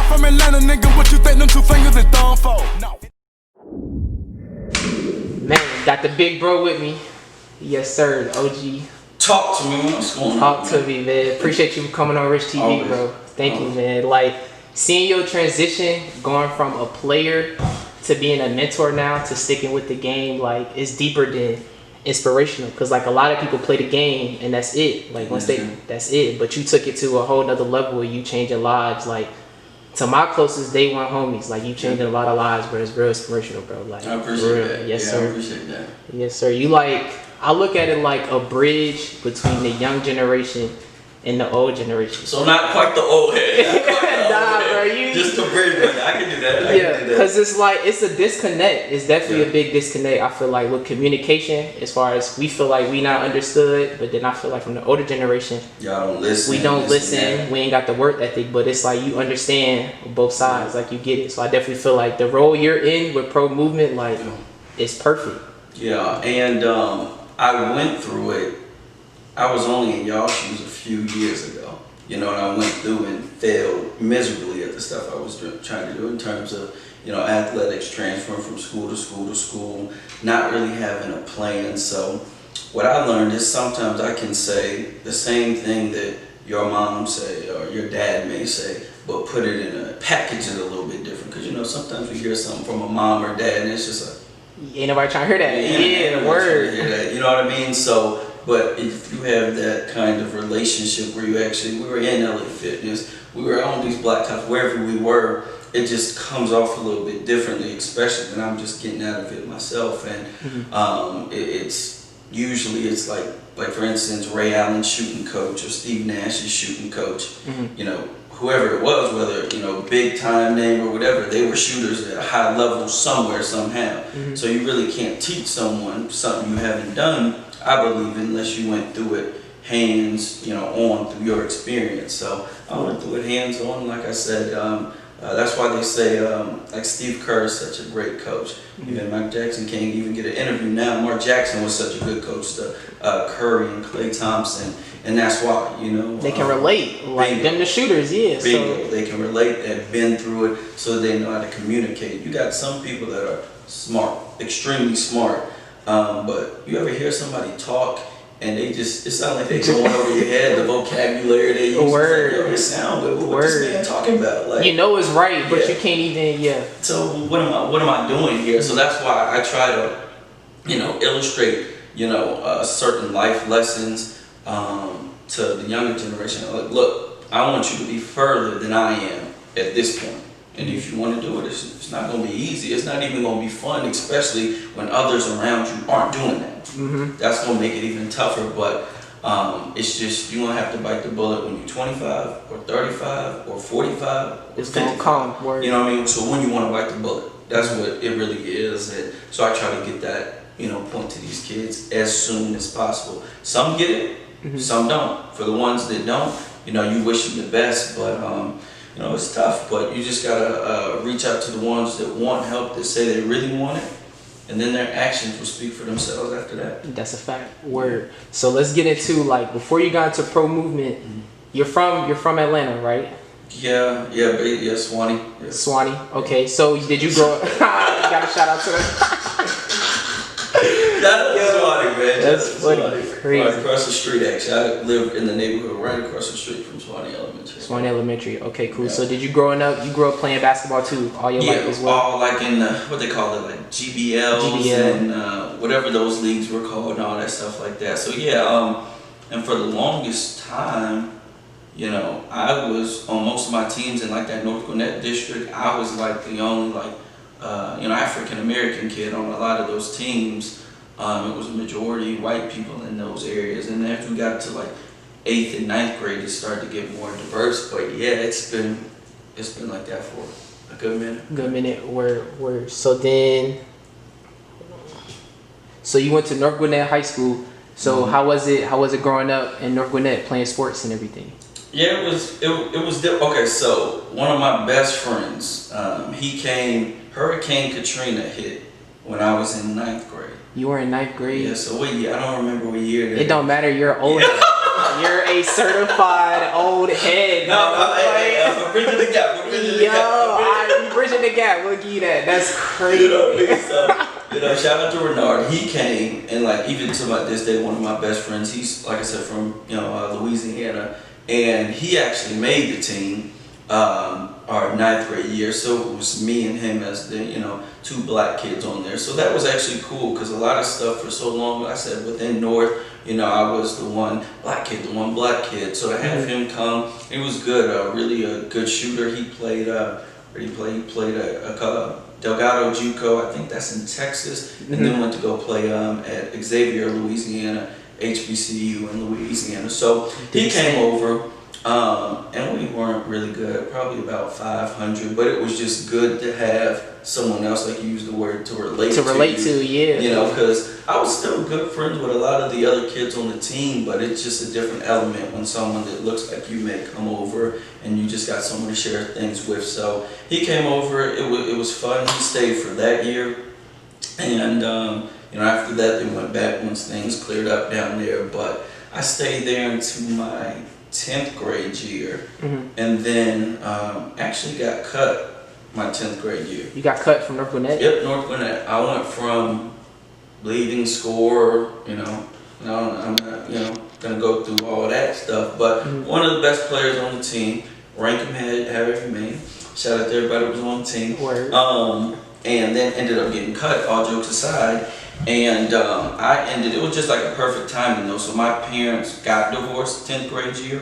from Atlanta, nigga. What you think them two fingers is thumb for? No. Man, got the big bro with me. Yes, sir. OG. Talk to me, man. What's going on? Talk to me, man. Appreciate you for coming on Rich TV, Always. bro. Thank you, man. Like, seeing your transition, going from a player to being a mentor now to sticking with the game, like, it's deeper than inspirational. Because, like, a lot of people play the game and that's it. Like, once that's it. But you took it to a whole nother level where you changing lives. Like, to my closest day one homies, like, you changing a lot of lives, bro. It's real inspirational, bro. Like, I appreciate that. Yes, sir. I appreciate that. Yes, sir. You like, I look at it like a bridge between the young generation and the old generation. So not quite the old head. Nah, bro, you just the bridge, man. I can do that. Yeah, because it's like, it's a disconnect. It's definitely a big disconnect. I feel like with communication, as far as we feel like we not understood, but then I feel like from the older generation, y'all don't listen. We don't listen. We ain't got the work ethic, but it's like you understand both sides. Like, you get it. So I definitely feel like the role you're in with pro movement, like, it's perfect. Yeah, and I went through it. I was only in y'all shoes a few years ago, you know, and I went through and failed miserably at the stuff I was trying to do in terms of, you know, athletics, transferring from school to school to school, not really having a plan. So what I learned is sometimes I can say the same thing that your mom say or your dad may say, but put it in a package it a little bit different. Because, you know, sometimes we hear something from a mom or dad and it's just like, ain't nobody trying to hear that. Yeah, word. You know what I mean? So, but if you have that kind of relationship where you actually, we were in LA Fitness, we were on these black tops, wherever we were, it just comes off a little bit differently, especially when I'm just getting out of it myself. And it's usually, it's like for instance, Ray Allen's shooting coach or Steve Nash's shooting coach, you know, whoever it was, whether, you know, big time name or whatever, they were shooters at a high level somewhere, somehow. So you really can't teach someone something you haven't done, I believe, unless you went through it hands, you know, on through your experience. So I went through it hands on, like I said. That's why they say, like Steve Kerr is such a great coach. Even Mike Jackson can't even get an interview now. Mark Jackson was such a good coach to Curry and Klay Thompson. And that's why, you know. They can relate, like them the shooters, yeah. So they can relate, they've been through it, so they know how to communicate. You got some people that are smart, extremely smart, but you ever hear somebody talk and they just, it sounds like they're going over your head, the vocabulary they use. Word. Like, yo, it sound good. What this man talking about? Like, you know it's right, but you can't even, So what am I doing here? So that's why I try to, you know, illustrate, you know, certain life lessons to the younger generation. Like, look, I want you to be further than I am at this point. And if you want to do it, it's not going to be easy. It's not even going to be fun, especially when others around you aren't doing that. That's going to make it even tougher. But it's just, you're going to have to bite the bullet when you're 25 or 35 or 45. It's going to come. Word. You know what I mean? So when you want to bite the bullet, that's what it really is. And so I try to get that, you know, point to these kids as soon as possible. Some get it. Some don't. For the ones that don't, you know, you wish them the best, but you know, it's tough. But you just gotta reach out to the ones that want help, that say they really want it, and then their actions will speak for themselves after that. That's a fact. Word. So let's get into, like, before you got into pro movement, you're from Atlanta, right? Yeah, Swanee. Yeah. Swanee. Okay, so did you grow up? You got a shout out to them. That's Swanee, man. That's funny. Crazy. Right across the street, actually. I live in the neighborhood right across the street from Swanee Elementary. Swanee Elementary. Okay, cool. Yeah. So did you grew up playing basketball too all your life as well? All like in the, what they call it, like GBLs and whatever those leagues were called and all that stuff like that. So yeah, and for the longest time, you know, I was on most of my teams in like that North Gwinnett district. I was like the only you know, African American kid on a lot of those teams. It was a majority white people in those areas, and as we got to like 8th and 9th grade, it started to get more diverse. But yeah, it's been like that for a good minute. Good minute. Where so then, so you went to North Gwinnett High School. So how was it growing up in North Gwinnett playing sports and everything? Yeah, it was okay. So one of my best friends, he came. Hurricane Katrina hit when I was in 9th grade. You were in 9th grade? Yeah, so what year? I don't remember what year. It don't matter, you're older. You're a certified old head. No, I'm bridging the gap. We're bridging the gap. You bridging the gap. We'll give you that. That's crazy. You know what I mean? So, shout out to Renard. He came, and like even to this day, one of my best friends. He's like I said from Louisiana, and he actually made the team our 9th grade year. So it was me and him as the two black kids on there. So that was actually cool because a lot of stuff for so long, I said within North, I was the one black kid, the one black kid. So to have him come, it was good. Really a good shooter. He played. He played a Delgado JUCO, I think that's in Texas, and then went to go play at Xavier, Louisiana, HBCU in Louisiana. So he came over, and we weren't really good, probably about 500, but it was just good to have someone else, like you used the word, to relate to. Yeah. Because I was still good friends with a lot of the other kids on the team, but it's just a different element when someone that looks like you may come over and you just got someone to share things with. So he came over, it was fun. He stayed for that year, and after that they went back once things cleared up down there, but I stayed there into my 10th grade year, and then actually got cut my 10th grade year. You got cut from North Gwinnett? Yep, North Gwinnett. I went from leading scorer, I'm not, gonna go through all that stuff, but one of the best players on the team, rank him however you may. Shout out to everybody who was on the team. Word. And then ended up getting cut, all jokes aside. And it was just like a perfect timing though. So my parents got divorced 10th grade year.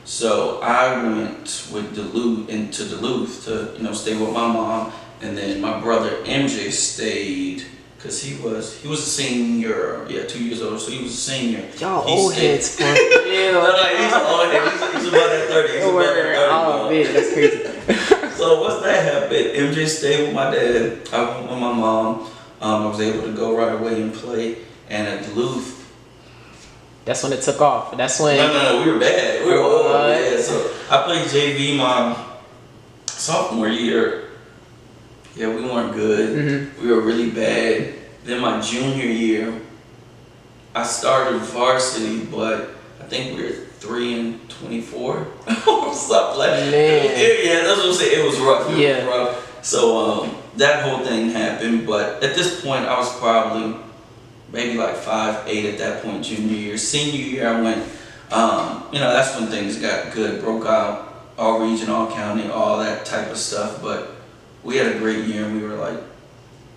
So I went with Duluth to stay with my mom, and then my brother MJ stayed because he was a senior, 2 years older, so he was a senior. Y'all old heads for real. No, he's an old head. He's about at 30. He's about at 30. Oh man, that's crazy. So once that happened, MJ stayed with my dad. I went with my mom. I was able to go right away and play, and at Duluth. That's when it took off. That's when. No, we were bad. We were old. Yeah, so I played JV my sophomore year. Yeah, we weren't good. We were really bad. Then my junior year, I started varsity, but I think we were 3-24 or something like that. Yeah, that's what I'm saying. It was rough. It was rough. So that whole thing happened, but at this point I was probably maybe like 5'8" at that point, junior year. Senior year I went, that's when things got good, broke out, all region, all county, all that type of stuff, but we had a great year, and we were like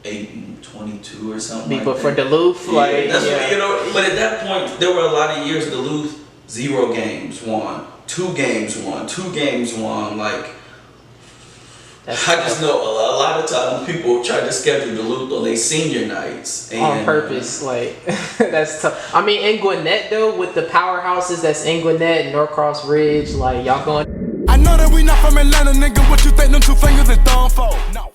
8-22 or something. But for Duluth, but at that point there were a lot of years Duluth 0 games won, 2 games won, like. I just know a lot of times people try to schedule Duluth on their senior nights. On purpose, that's tough. I mean, in Gwinnett though, with the powerhouses that's in Gwinnett, Norcross Ridge, y'all going. I know that we not from Atlanta, nigga. What you think them 2 fingers and thumb for? No.